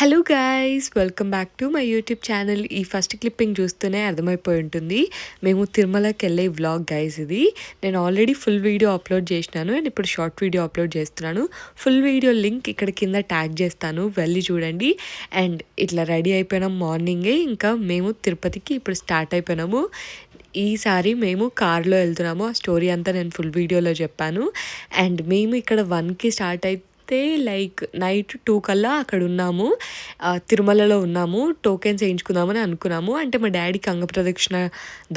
Hello guys, welcome back to my YouTube channel. ఈ first clipping చూస్తూనే అర్థమైపోయి ఉంటుంది మేము తిరుమలకి వెళ్ళే వ్లాగ్ గైస్. ఇది నేను ఆల్రెడీ ఫుల్ వీడియో అప్లోడ్ చేసినాను అండ్ ఇప్పుడు షార్ట్ వీడియో అప్లోడ్ చేస్తున్నాను. ఫుల్ వీడియో లింక్ ఇక్కడ కింద ట్యాగ్ చేస్తాను, వెళ్ళి చూడండి. అండ్ ఇట్లా రెడీ అయిపోయినాం మార్నింగే. ఇంకా మేము తిరుపతికి ఇప్పుడు స్టార్ట్ అయిపోయినాము. ఈసారి మేము కార్లో వెళ్తున్నాము. ఆ స్టోరీ అంతా నేను ఫుల్ వీడియోలో చెప్పాను. అండ్ మేము ఇక్కడ 1కి స్టార్ట్ అయితే లైక్ నైట్ 2 కల్లా అక్కడ ఉన్నాము, తిరుమలలో ఉన్నాము. టోకెన్స్ వేయించుకుందామని అనుకున్నాము. అంటే మా డాడీకి అంగప్రదక్షిణ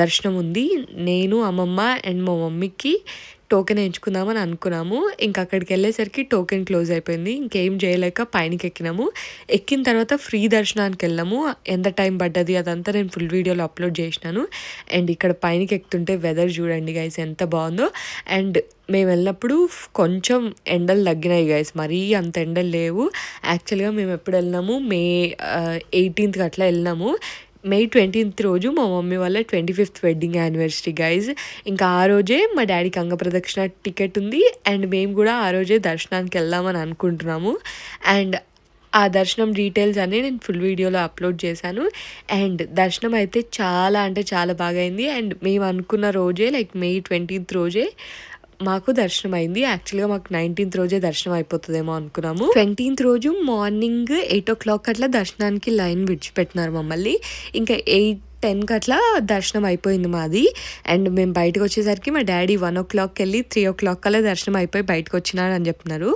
దర్శనం ఉంది. నేను, అమ్మమ్మ అండ్ మా మమ్మీకి టోకెన్ వేయించుకుందామని అనుకున్నాము. ఇంక అక్కడికి వెళ్ళేసరికి టోకెన్ క్లోజ్ అయిపోయింది. ఇంకేం చేయలేక పైనకి ఎక్కినాము. ఎక్కిన తర్వాత ఫ్రీ దర్శనానికి వెళ్ళాము. ఎంత టైం పడ్డది అదంతా నేను ఫుల్ వీడియోలో అప్లోడ్ చేసినాను. అండ్ ఇక్కడ పైనకి ఎక్కుతుంటే వెదర్ చూడండి గైస్ ఎంత బాగుందో. అండ్ మేము వెళ్ళినప్పుడు కొంచెం ఎండలు తగ్గినాయి గైస్, మరీ అంత ఎండలు లేవు. యాక్చువల్గా మేము ఎప్పుడు వెళ్ళినాము, మే 18th అట్లా వెళ్ళినాము. మే 20th రోజు మా మమ్మీ వాళ్ళ 25th వెడ్డింగ్ యానివర్సరీ గైజ్. ఇంకా ఆ రోజే మా డాడీకి అంగప్రదక్షిణ టికెట్ ఉంది. అండ్ మేము కూడా ఆ రోజే దర్శనానికి వెళ్దామని అనుకుంటున్నాము. అండ్ ఆ దర్శనం డీటెయిల్స్ అన్నీ నేను ఫుల్ వీడియోలో అప్లోడ్ చేశాను. అండ్ దర్శనం అయితే చాలా అంటే చాలా బాగా అయింది. అండ్ మేము అనుకున్న రోజే లైక్ మే 20th రోజే మాకు దర్శనం అయింది. యాక్చువల్గా మాకు 19th రోజే దర్శనం అయిపోతుందేమో అనుకున్నాము. 20th రోజు మార్నింగ్ 8 o'clock అట్లా దర్శనానికి లైన్ విడిచిపెట్టినారు మమ్మల్ని. ఇంకా 8-10 అట్లా దర్శనం అయిపోయింది మాది. అండ్ మేము బయటకు వచ్చేసరికి మా డాడీ 1 o'clock వెళ్ళి 3 o'clock కల్లా దర్శనం అయిపోయి బయటకు వచ్చినాడు అని చెప్తున్నారు.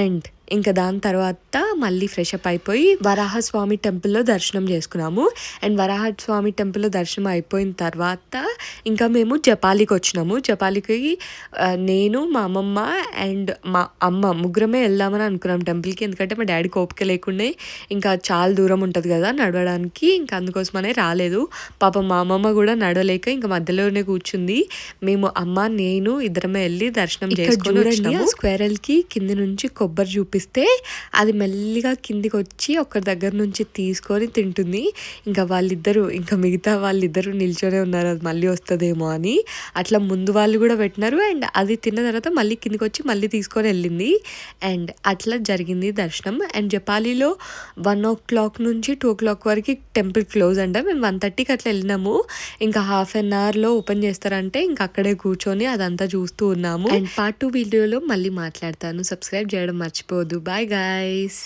అండ్ ఇంకా దాని తర్వాత మళ్ళీ ఫ్రెష్ అప్ అయిపోయి వరాహస్వామి టెంపుల్లో దర్శనం చేసుకున్నాము. అండ్ వరాహస్వామి టెంపుల్లో దర్శనం అయిపోయిన తర్వాత ఇంకా మేము జపాలికి వచ్చినాము. జపాలికి నేను, మా అమ్మమ్మ అండ్ మా అమ్మ ముగ్గురమే వెళ్దామని అనుకున్నాం టెంపుల్కి. ఎందుకంటే మా డాడీ ఓపిక లేకుండా ఇంకా చాలా దూరం ఉంటుంది కదా నడవడానికి, ఇంకా అందుకోసమనే రాలేదు. పాపం మా అమ్మమ్మ కూడా నడవలేక ఇంకా మధ్యలోనే కూర్చుంది. మేము అమ్మ నేను ఇద్దరమే వెళ్ళి దర్శనం చేసుకొని వచ్చినాము. స్క్వేరల్కి కింది నుంచి కొబ్బరి చూపిస్తే అది మెల్లిగా కిందికి వచ్చి ఒకరి దగ్గర నుంచి తీసుకొని తింటుంది. ఇంకా మిగతా వాళ్ళిద్దరూ నిల్చొనే ఉన్నారు, అది మళ్ళీ వస్తుందేమో అని. అట్లా ముందు వాళ్ళు కూడా పెట్టినారు. అండ్ అది తిన్న తర్వాత మళ్ళీ కిందికి వచ్చి మళ్ళీ తీసుకొని వెళ్ళింది. అండ్ అట్లా జరిగింది దర్శనం. అండ్ జపాలిలో 1 o'clock నుంచి 2 o'clock వరకు టెంపుల్ క్లోజ్ అంట. మేము 1:30కి అట్లా వెళ్ళినాము. ఇంకా ½ an hourలో ఓపెన్ చేస్తారంటే ఇంకా అక్కడే కూర్చొని అదంతా చూస్తూ ఉన్నాము. అండ్ part 2 వీడియోలో మళ్ళీ మాట్లాడతాను. సబ్స్క్రైబ్ చేయడం మర్చిపోవద్దు. Bye guys.